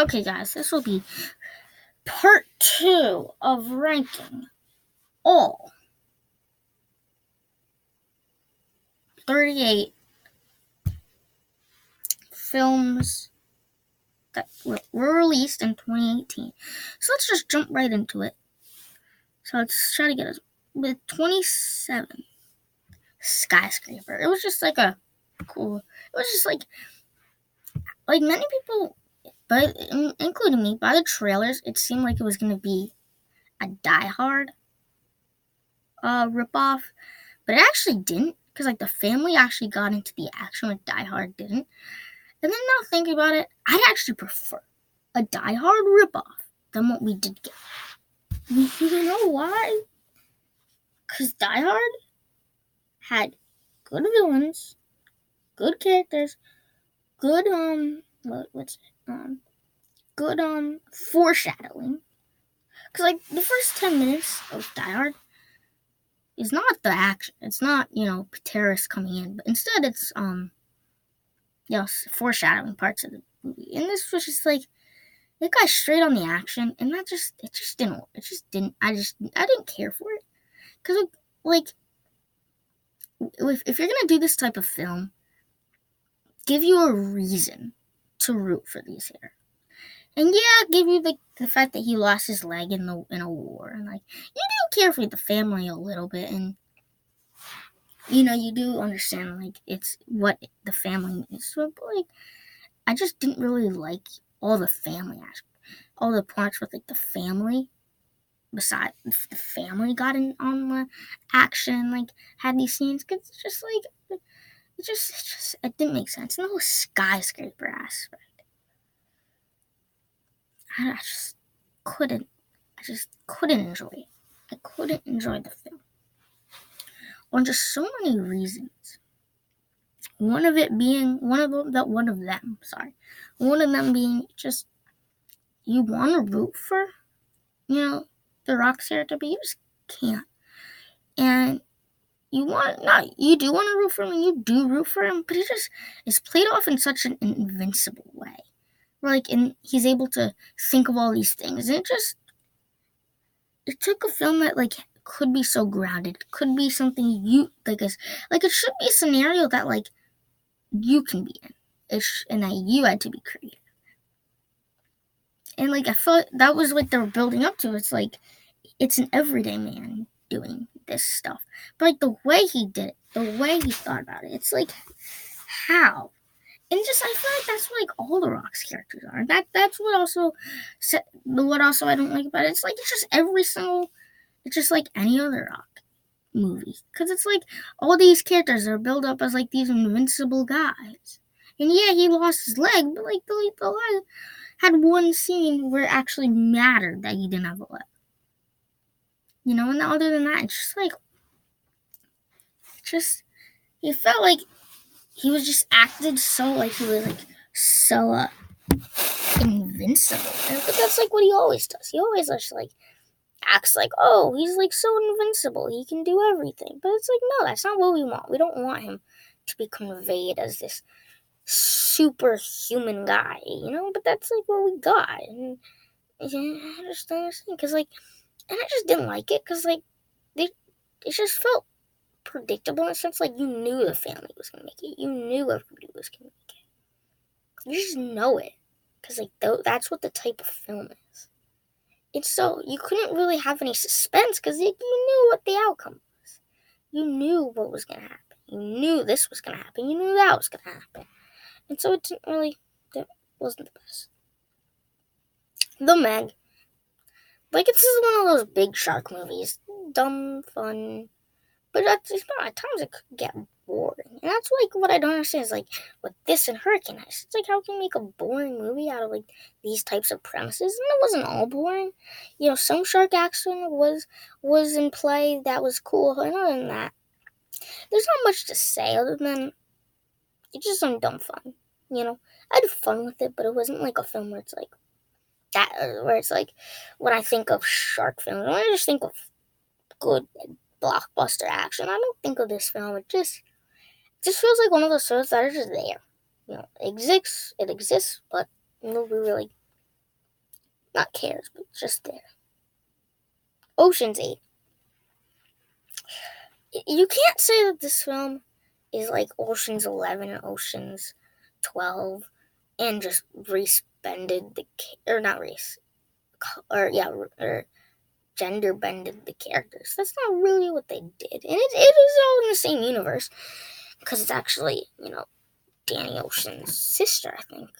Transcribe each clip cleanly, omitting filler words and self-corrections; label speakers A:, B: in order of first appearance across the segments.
A: Okay, guys, this will be part 2 of ranking all 38 films that were released in 2018. So let's just jump right into it. So let's try to get us with 27, Skyscraper. It was just like a cool, it was just like many people, but including me, by the trailers, it seemed like it was going to be a Die Hard ripoff, but it actually didn't, because like the family actually got into the action, like Die Hard didn't. And then now thinking about it, I'd actually prefer a Die Hard ripoff than what we did get. You know why? Because Die Hard had good villains, good characters, good good foreshadowing. Because like the first 10 minutes of Die Hard is not the action. It's not terrorists coming in, but instead it's foreshadowing parts of the movie. And this was just like it got straight on the action, and it just didn't. I didn't care for it because like if you're gonna do this type of film, give you a reason to root for these here. And yeah, give you the fact that he lost his leg in a war, and like you do care for the family a little bit, and you do understand like it's what the family is. So, but like I just didn't really like all the family aspects, all the parts with like the family. Besides, the family got in on the action, like had these scenes, cause it's just like it didn't make sense. And the whole skyscraper aspect, I just couldn't. I just couldn't enjoy it. I couldn't enjoy the film on just so many reasons. One of them being just you want to root for, the Rock's character, but you just can't. And you do want to root for him, and you do root for him, but it's played off in such an invincible way. And he's able to think of all these things, and it took a film that could be so grounded, could be something you it should be a scenario that you can be in, and that you had to be creative. And I felt that was what they were building up to. It's it's an everyday man doing this stuff, but the way he did it, the way he thought about it, it's how. And I feel like that's what all the Rock's characters are. That's what also I don't like about it. It's just it's just like any other Rock movie, because it's all these characters are built up as these invincible guys. And yeah, he lost his leg, but the leg had one scene where it actually mattered that he didn't have a leg. And other than that, it's he felt like he was just acted so he was so invincible. But that's what he always does. He always just acts oh, he's so invincible, he can do everything. But it's no, that's not what we want. We don't want him to be conveyed as this superhuman guy, but that's what we got. And I just don't understand, because and I just didn't like it, because it just felt predictable in a sense. You knew the family was gonna make it, you knew everybody was gonna make it, you just know it, because that's what the type of film is. And so you couldn't really have any suspense, because you knew what the outcome was. You knew what was gonna happen, you knew this was gonna happen, you knew that was gonna happen. And so it wasn't the best. The Meg, this is one of those big shark movies, dumb, fun, but at times it could get boring. And that's what I don't understand is with this and Hurricane Heist, it's how can you make a boring movie out of these types of premises? And it wasn't all boring. Some shark action was in play that was cool, and other than that, there's not much to say other than it's just some dumb fun. I had fun with it, but it wasn't a film where it's that, where it's when I think of shark films, when I just think of good blockbuster action, I don't think of this film. It just feels like one of those films that are just there. It exists, but nobody really Not cares, but just there. Ocean's 8. You can't say that this film is like Ocean's 11 or Ocean's 12 and just re-spended or not race, or gender bended the characters. That's not really what they did. And it is all in the same universe because it's actually, Danny Ocean's sister, I think.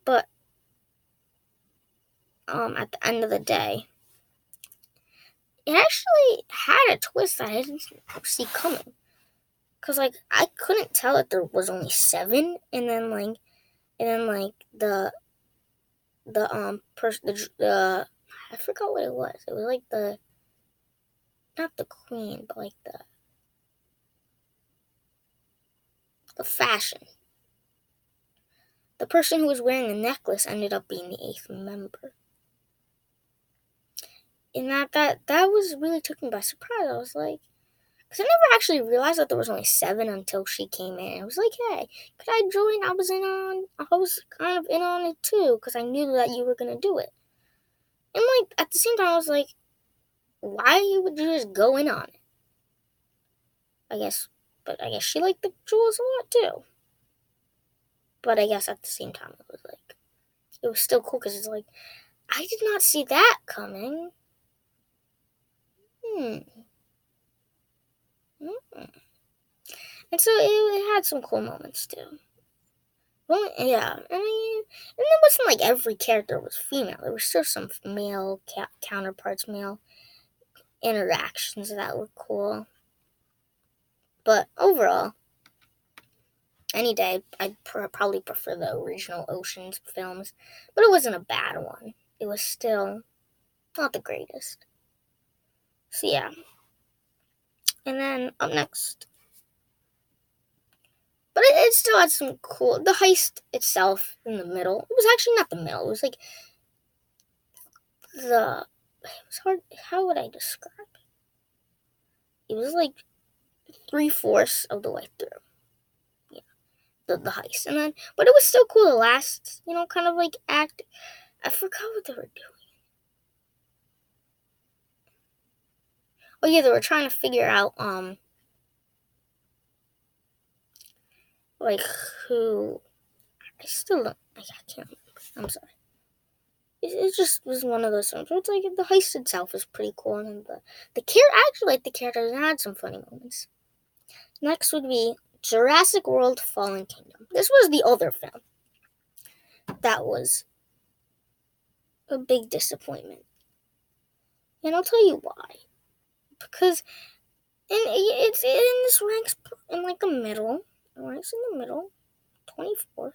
A: But at the end of the day, it actually had a twist that I didn't see coming. Cause I couldn't tell that there was only 7, and then the I forgot what it was. It was like not the queen, but like the fashion. The person who was wearing the necklace ended up being the 8th member. And that was really took me by surprise. I was like, because I never actually realized that there was only 7 until she came in. I was like, hey, could I join? I was kind of in on it too, because I knew that you were going to do it. And at the same time, I was like, why would you just go in on it? I guess she liked the jewels a lot too. But I guess at the same time, it was still cool, because it's like, I did not see that coming. And so it had some cool moments too. Well, yeah, and it wasn't like every character was female. There were still some male counterparts, male interactions that were cool. But overall, any day, I'd probably prefer the original Ocean's films. But it wasn't a bad one. It was still not the greatest. So yeah. And then up next, but it still had some cool. The heist itself in the middle. It was actually not the middle. It was like it was hard. How would I describe it? It was like 3/4 of the way through. Yeah, the heist, and then but it was still cool. The last, kind of like act. I forgot what they were doing. Oh yeah, they were trying to figure out like who. I still don't. I can't remember. I'm sorry. It just was one of those films where it's like the heist itself is pretty cool, and I actually like the characters and had some funny moments. Next would be Jurassic World: Fallen Kingdom. This was the other film that was a big disappointment, and I'll tell you why. Because it's in this ranks in like the middle. It ranks in the middle, 24th.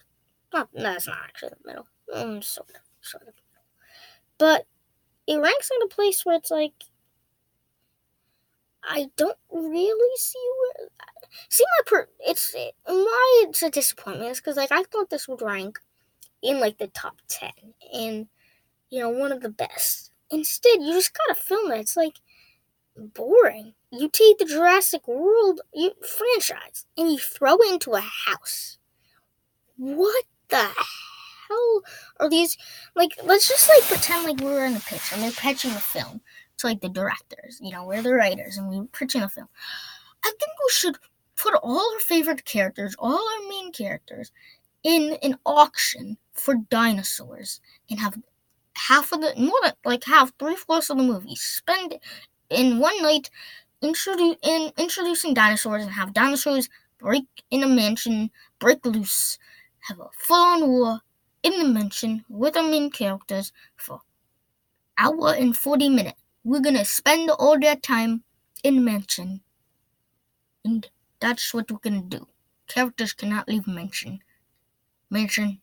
A: That's not actually the middle. Sort of. But it ranks in a place where it's like, I don't really see where. Why it's a disappointment is because I thought this would rank in like the top 10 and one of the best. Instead, you just got a film that's like boring. You take the Jurassic World franchise and you throw it into a house. What the hell are these? Let's just pretend like we were in the pitch and they're pitching a film to the directors. We're the writers and we're pitching a film. I think we should put all our favorite characters, all our main characters, in an auction for dinosaurs and have half of more than 3/4 of the movie spend in one night introducing dinosaurs and have dinosaurs break in a mansion, break loose, have a full-on war in the mansion with our main characters for an hour and 40 minutes. We're gonna spend all that time in the mansion. And that's what we're gonna do. Characters cannot leave mansion. Mansion.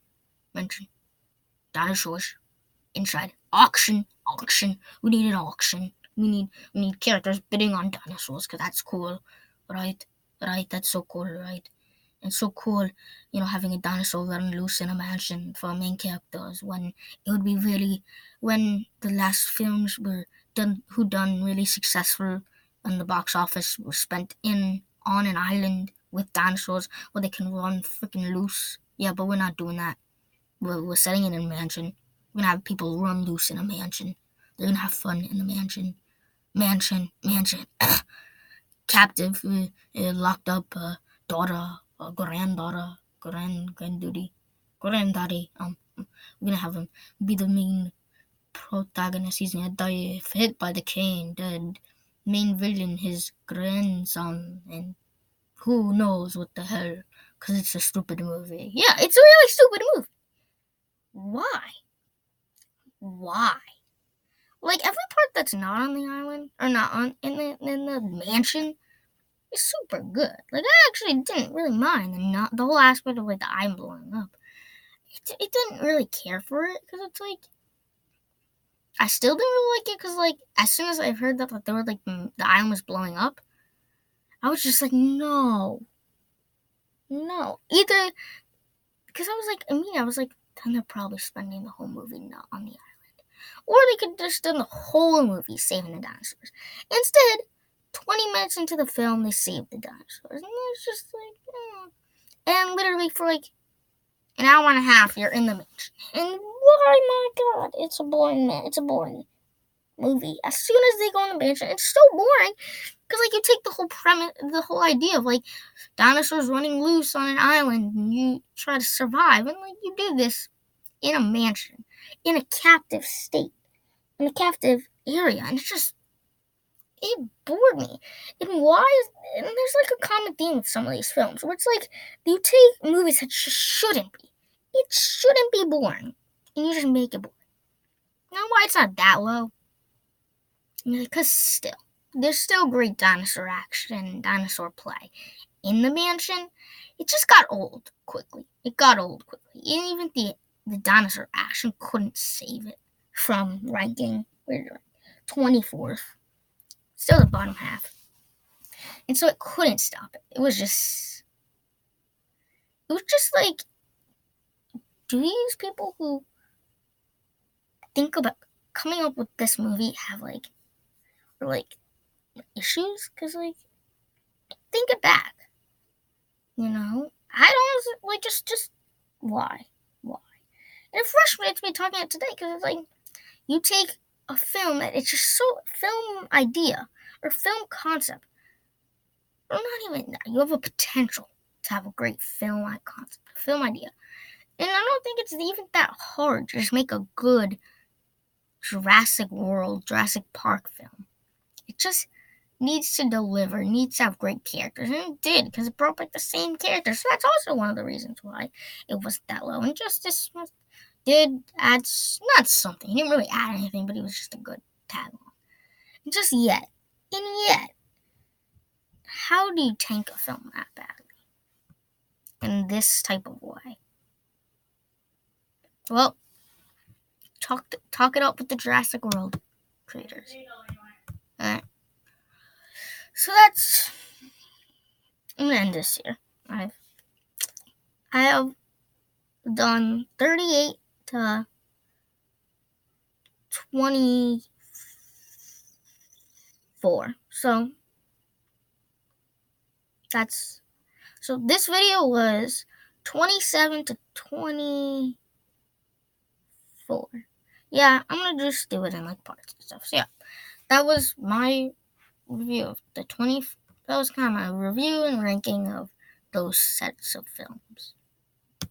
A: Dinosaurs. Inside. Auction. We need an auction. We need characters bidding on dinosaurs, because that's cool. Right? That's so cool, right? It's so cool, having a dinosaur run loose in a mansion for main characters when when the last films were done really successful and the box office was spent on an island with dinosaurs where they can run freaking loose. Yeah, but we're not doing that. We're setting it in a mansion. We're gonna have people run loose in a mansion. They're gonna have fun in the mansion. Mansion. Captive, locked up, daughter, granddaughter, granddaddy. We're gonna have him be the main protagonist. He's gonna die hit by the cane. The main villain, his grandson, and who knows what the hell? Cause it's a stupid movie. Yeah, it's a really stupid movie. Why? Like every part that's not on the island or not on in the mansion is super good. Like I actually didn't really mind the whole aspect of like the island blowing up. It didn't really care for it because it's like I still didn't really like it because like as soon as I heard that like, they were like the island was blowing up, I was just like no. Either because I was like I was like then they're probably spending the whole movie not on the island. Or they could just done the whole movie saving the dinosaurs. Instead, 20 minutes into the film, they saved the dinosaurs. And it's just like, And literally for like an hour and a half, you're in the mansion. And why, my God, it's a boring movie. As soon as they go in the mansion, it's so boring. Because like you take the whole premise, the whole idea of like dinosaurs running loose on an island and you try to survive. And like you do this in a mansion, in a captive state, in a captive area, and it bored me. And and there's like a common theme with some of these films where it's like you take movies that just shouldn't be. It shouldn't be boring, and you just make it boring. Now, why it's not that low? Because still, there's still great dinosaur action, dinosaur play in the mansion. It just got old quickly. And even the dinosaur action couldn't save it from ranking 24th, still the bottom half. And so it couldn't stop it. It was just like, do these people who think about coming up with this movie have like issues? Because like, think it back. I don't like just why. And it frustrates me talking it today because it's like you take a film that it's just so film idea or film concept, or not even that. You have a potential to have a great film concept, film idea, and I don't think it's even that hard to just make a good Jurassic World, Jurassic Park film. It just needs to deliver, needs to have great characters, and it did because it brought back the same characters. So that's also one of the reasons why it wasn't that low. And Justice did add not something. He didn't really add anything, but he was just a good tag along. And yet, how do you tank a film that badly in this type of way? Well, talk it up with the Jurassic World creators. Alright. So I'm gonna end this here. I have done 38 to 24. So this video was 27 to 24. Yeah, I'm gonna just do it in like parts and stuff. So yeah, that was my review of that was kind of my review and ranking of those sets of films.